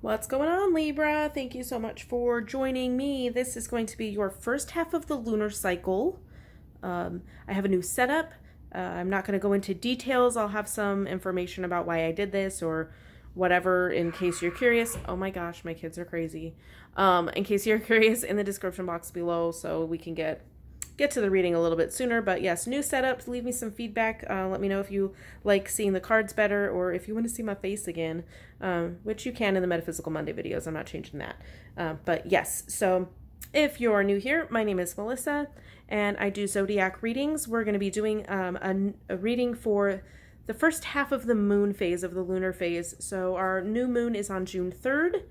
What's going on, Libra? Thank you so much for joining me. This is going to be your first half of the lunar cycle. I have a new setup. I'm not going to go into details. I'll have some information about why I did this or whatever in case you're curious. Oh my gosh, my kids are crazy. In case you're curious, in the description box below so we can get to the reading a little bit sooner. But yes, new setup. Leave me some feedback. Let me know if you like seeing the cards better or if you want to see my face again, which you can in the Metaphysical Monday videos. I'm not changing that. But yes, so if you're new here, my name is Melissa and I do zodiac readings. We're going to be doing a reading for the first half of the moon phase of the lunar phase. So our new moon is on June 3rd.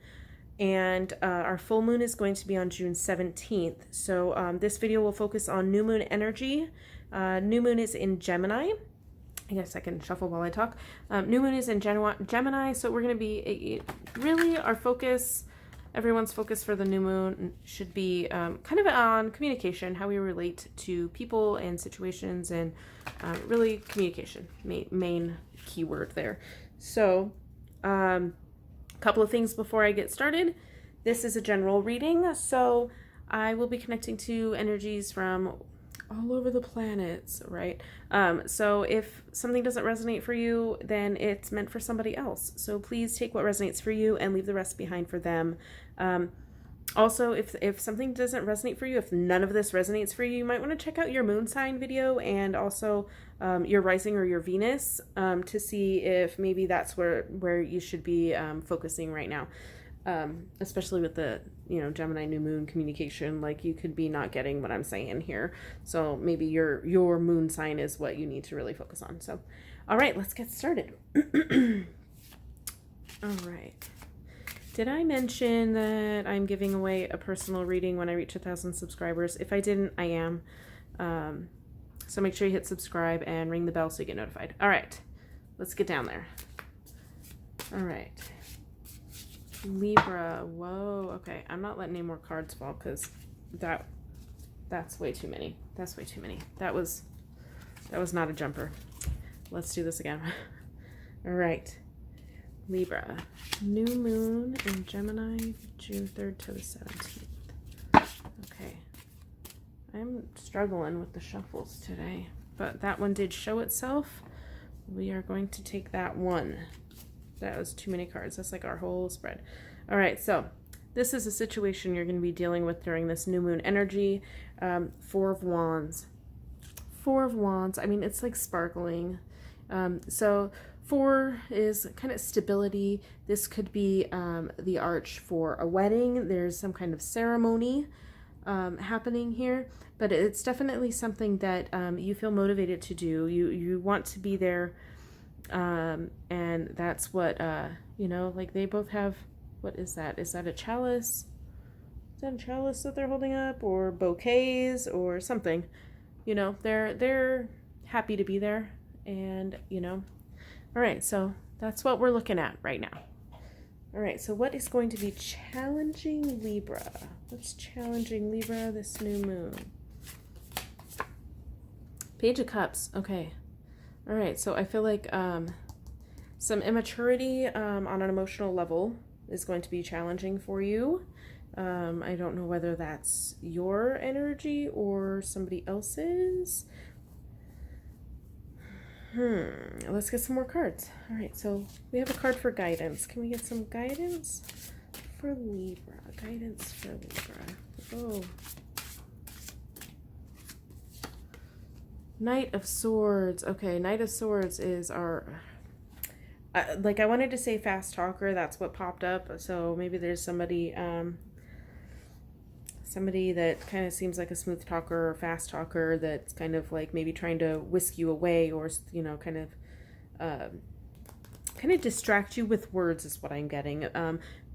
And our full moon is going to be on June 17th. So this video will focus on new moon energy. New moon is in Gemini. I guess I can shuffle while I talk. New moon is in Gemini, so we're going to be really our focus, everyone's focus for the new moon should be kind of on communication, how we relate to people and situations, and really communication, main keyword there. So, couple of things before I get started. This is a general reading, so I will be connecting to energies from all over the planets, right? So if something doesn't resonate for you, then it's meant for somebody else. So please take what resonates for you and leave the rest behind for them. Also, if something doesn't resonate for you, if none of this resonates for you, you might want to check out your moon sign video and also your rising or your Venus to see if maybe that's where you should be focusing right now. Especially with the, Gemini new moon communication, like you could be not getting what I'm saying here. So maybe your moon sign is what you need to really focus on. So, all right, let's get started. All right. Did I mention that I'm giving away a personal reading when I reach 1,000 subscribers? If I didn't, I am. So make sure you hit subscribe and ring the bell so you get notified. All right, let's get down there. All right. Libra. Whoa. Okay, I'm not letting any more cards fall because that's way too many. That's way too many. That was not a jumper. Let's do this again. All right. Libra, new moon in Gemini, June 3rd to the 17th. Okay, I'm struggling with the shuffles today, but that one did show itself. We are going to take that one. That was too many cards. That's like our whole spread. All right, so this is a situation you're going to be dealing with during this new moon energy. Four of Wands. Four of Wands. I mean, it's like sparkling. So 4 is kind of stability. This could be the arch for a wedding. There's some kind of ceremony happening here, but it's definitely something that you feel motivated to do. You want to be there, and that's what, like they both have, what is that? Is that a chalice? Is that a chalice that they're holding up, or bouquets or something? They're happy to be there, and all right, so that's what we're looking at right now. All right, so what is going to be challenging Libra? What's challenging Libra this new moon? Page of Cups. Okay. All right, so I feel like some immaturity on an emotional level is going to be challenging for you. I don't know whether that's your energy or somebody else's. Let's get some more cards. All right, so we have a card for guidance. Can we get some guidance for Libra? Guidance for Libra. Oh. Knight of Swords. Okay, Knight of Swords is our... I wanted to say fast talker. That's what popped up. So maybe there's somebody... somebody that kind of seems like a smooth talker or fast talker that's kind of like maybe trying to whisk you away or, kind of distract you with words is what I'm getting.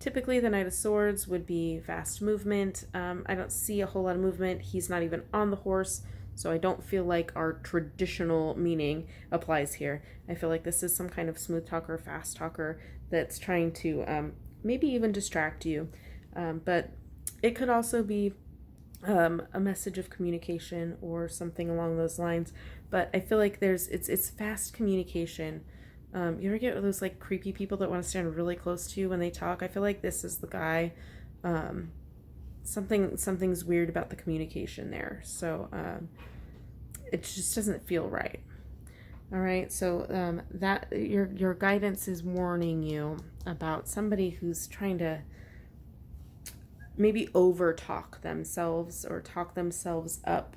Typically the Knight of Swords would be fast movement. I don't see a whole lot of movement. He's not even on the horse, so I don't feel like our traditional meaning applies here. I feel like this is some kind of smooth talker, fast talker that's trying to maybe even distract you. But it could also be a message of communication or something along those lines. But I feel like it's fast communication You ever get those like creepy people that want to stand really close to you when they talk? I feel like this is the guy. Something's weird about the communication there. So it just doesn't feel right. All right, so that your guidance is warning you about somebody who's trying to maybe over talk themselves or talk themselves up.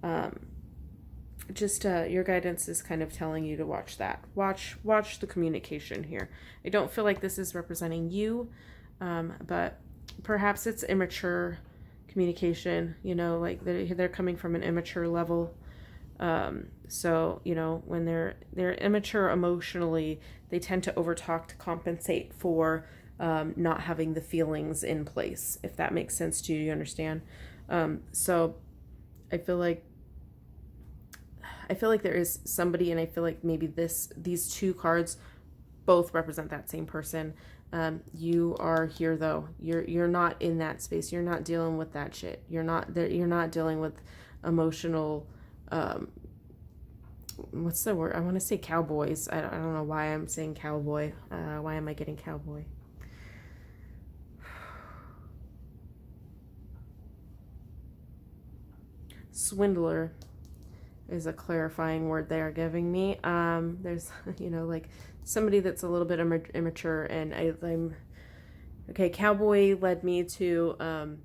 Your guidance is kind of telling you to watch that. Watch the communication here. I don't feel like this is representing you, but perhaps it's immature communication. You know, like they're coming from an immature level. So you know, when they're immature emotionally, they tend to overtalk to compensate for not having the feelings in place. If that makes sense to you, you understand? So I feel like there is somebody, and I feel like maybe these two cards both represent that same person. You are here though. You're not in that space. You're not dealing with that shit. You're not there. You're not dealing with emotional. What's the word? I want to say cowboys. I don't know why I'm saying cowboy. Why am I getting cowboy? Swindler is a clarifying word they are giving me. There's, you know, like somebody that's a little bit immature, and I'm okay. Cowboy led me to,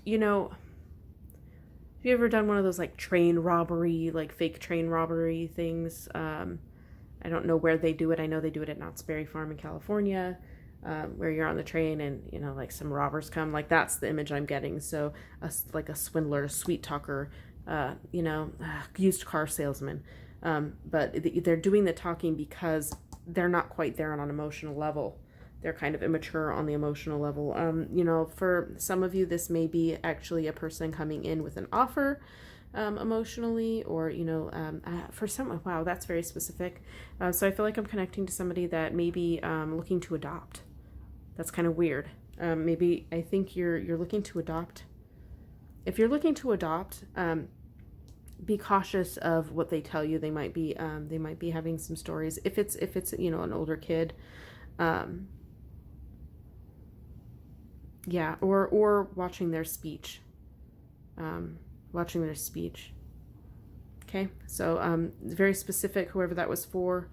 you know, have you ever done one of those like train robbery, like fake train robbery things? I don't know where they do it. I know they do it at Knott's Berry Farm in California. Where you're on the train and, you know, like some robbers come, like that's the image I'm getting. So like a swindler, sweet talker, you know, used car salesman. But they're doing the talking because they're not quite there on an emotional level. They're kind of immature on the emotional level. You know, for some of you, this may be actually a person coming in with an offer, emotionally, or, you know, for some, wow, that's very specific. So I feel like I'm connecting to somebody that may be looking to adopt. That's kind of weird. Maybe I think you're looking to adopt. If you're looking to adopt, be cautious of what they tell you. They might be having some stories. If it's you know, an older kid, yeah, or watching their speech. Okay, so very specific, whoever that was for.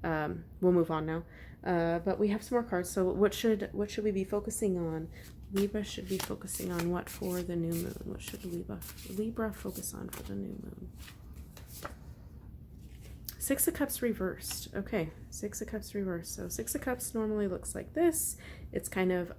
We'll move on now. But we have some more cards. So what should we be focusing on? Libra should be focusing on what for the new moon? What should Libra focus on for the new moon? Six of Cups reversed. Okay, Six of Cups reversed. So Six of Cups normally looks like this. It's kind of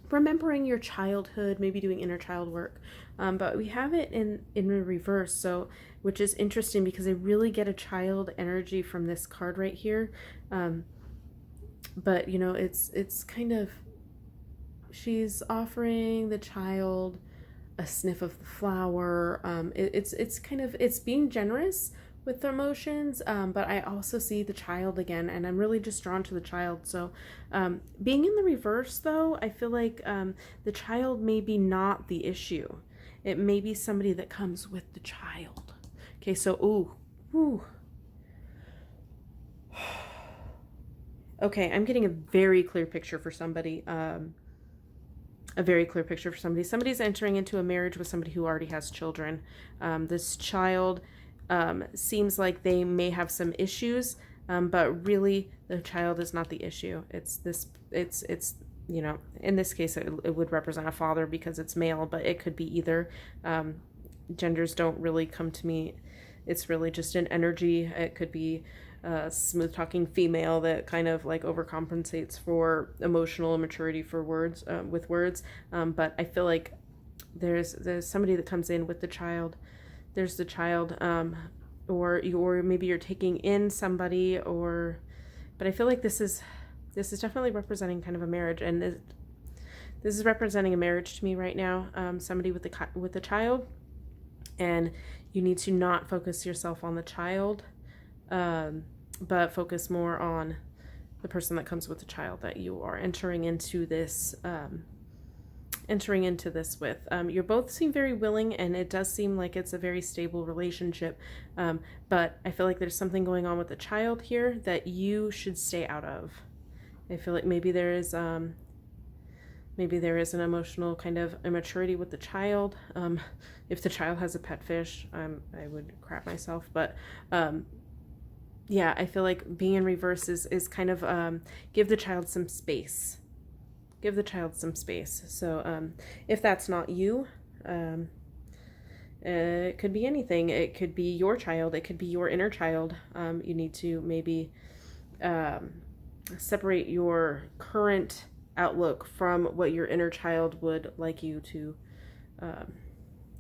remembering your childhood, maybe doing inner child work. But we have it in reverse, so which is interesting because I really get a child energy from this card right here. But you know, it's kind of, she's offering the child a sniff of the flower. It's kind of, it's being generous with the emotions, but I also see the child again, and I'm really just drawn to the child. So being in the reverse though, I feel like the child may be not the issue. It may be somebody that comes with the child. Okay, so ooh. Okay, I'm getting a very clear picture for somebody. Somebody's entering into a marriage with somebody who already has children. This child seems like they may have some issues, but really the child is not the issue. It's you know, in this case it would represent a father because it's male, but it could be either. Genders don't really come to me. It's really just an energy. It could be a smooth talking female that kind of like overcompensates for emotional immaturity for words, with words. But I feel like there's somebody that comes in with the child. There's the child, or maybe you're taking in somebody, but I feel like this is definitely representing kind of a marriage, and this is representing a marriage to me right now. Somebody with the child, and you need to not focus yourself on the child, but focus more on the person that comes with the child, that you are entering into this entering into this with. You both seem very willing, and it does seem like it's a very stable relationship. But I feel like there's something going on with the child here that you should stay out of. I feel like maybe there is an emotional kind of immaturity with the child. If the child has a pet fish, I would crap myself. But yeah, I feel like being in reverse is kind of give the child some space. Give the child some space. So if that's not you, it could be anything. It could be your child. It could be your inner child. You need to maybe separate your current outlook from what your inner child would like you to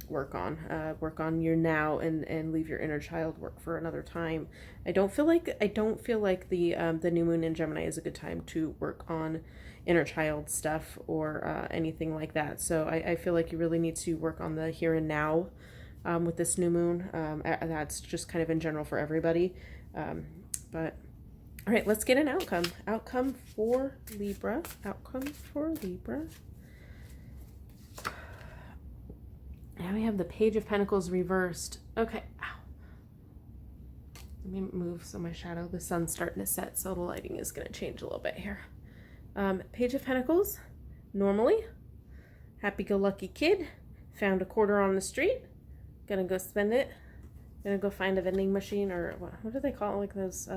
work on your now, and leave your inner child work for another time. I don't feel like the new moon in Gemini is a good time to work on inner child stuff or anything like that. So I feel like you really need to work on the here and now with this new moon. That's just kind of in general for everybody. But all right, let's get an outcome. Outcome for Libra. Now we have the Page of Pentacles reversed. Okay. Ow. Let me move so my shadow, the sun's starting to set, so the lighting is going to change a little bit here. Page of Pentacles, normally, happy-go-lucky kid, found a quarter on the street, gonna go spend it, gonna go find a vending machine, or what do they call it, like those,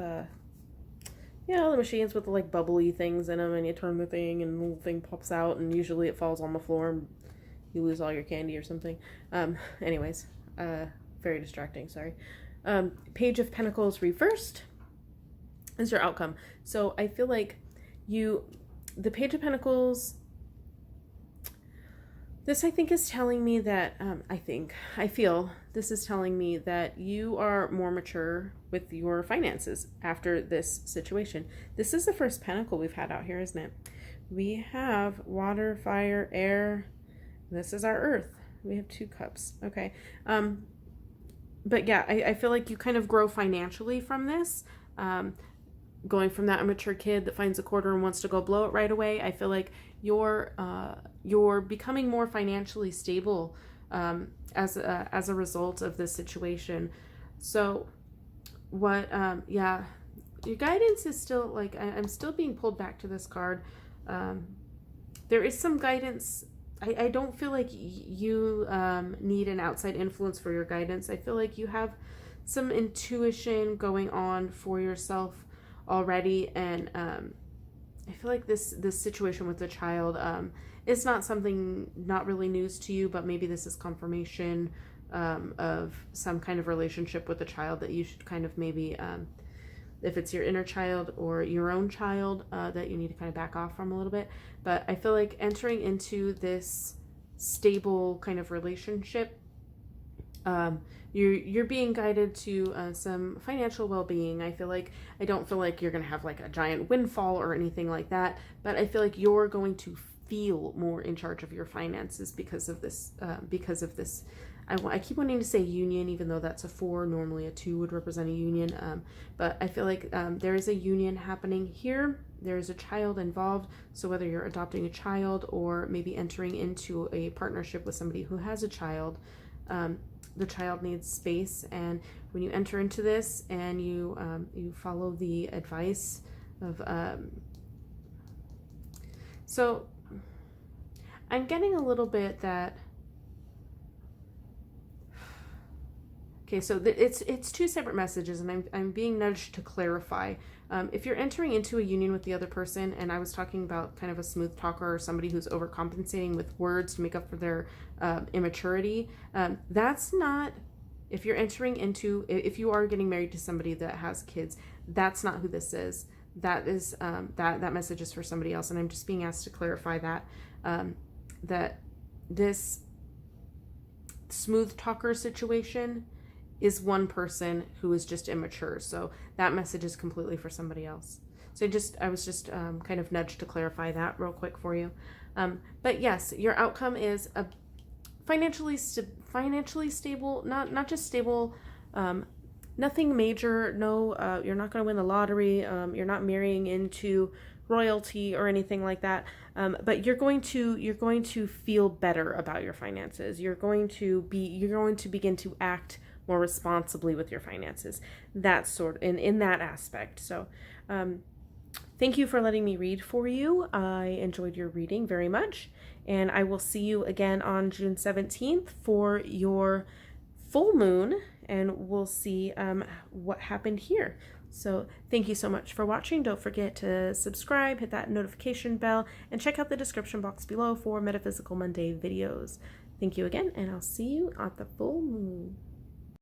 yeah, all the machines with the, like, bubbly things in them, and you turn the thing, and the little thing pops out, and usually it falls on the floor, and you lose all your candy or something. Anyways, very distracting, sorry. Page of Pentacles reversed is your outcome. So I feel like the Page of Pentacles, this I think is telling me that, I feel this is telling me that you are more mature with your finances after this situation. This is the first pentacle we've had out here, isn't it? We have water, fire, air. This is our earth. We have 2 cups. Okay. But yeah, I feel like you kind of grow financially from this. Going from that immature kid that finds a quarter and wants to go blow it right away. I feel like you're becoming more financially stable as a result of this situation. So yeah, your guidance is still, like, I'm still being pulled back to this card. There is some guidance. I don't feel like you need an outside influence for your guidance. I feel like you have some intuition going on for yourself already, and I feel like this situation with the child is not really news to you, but maybe this is confirmation of some kind of relationship with the child that you should kind of maybe, if it's your inner child or your own child, that you need to kind of back off from a little bit. But I feel like entering into this stable kind of relationship, you're being guided to some financial well-being. I don't feel like you're going to have like a giant windfall or anything like that, but I feel like you're going to feel more in charge of your finances because of this. I keep wanting to say union, even though that's a 4. Normally a 2 would represent a union. But I feel like there is a union happening here. There is a child involved. So whether you're adopting a child or maybe entering into a partnership with somebody who has a child, the child needs space. And when you enter into this and you follow the advice of, so I'm getting a little bit that, okay, so it's 2 separate messages, and I'm being nudged to clarify. If you're entering into a union with the other person, and I was talking about kind of a smooth talker or somebody who's overcompensating with words to make up for their immaturity, that's not, if you are getting married to somebody that has kids, that's not who this is. That is, that message is for somebody else, and I'm just being asked to clarify that, that this smooth talker situation is one person who is just immature. So that message is completely for somebody else. So I was just kind of nudged to clarify that real quick for you. But yes, your outcome is a financially stable, not just stable, nothing major. No, you're not going to win the lottery. You're not marrying into royalty or anything like that. But you're going to feel better about your finances. You're going to begin to act more responsibly with your finances. That sort in that aspect. So, thank you for letting me read for you. I enjoyed your reading very much, and I will see you again on June 17th for your full moon, and we'll see what happened here. So thank you so much for watching. Don't forget to subscribe, hit that notification bell, and check out the description box below for Metaphysical Monday videos. Thank you again, and I'll see you at the full moon.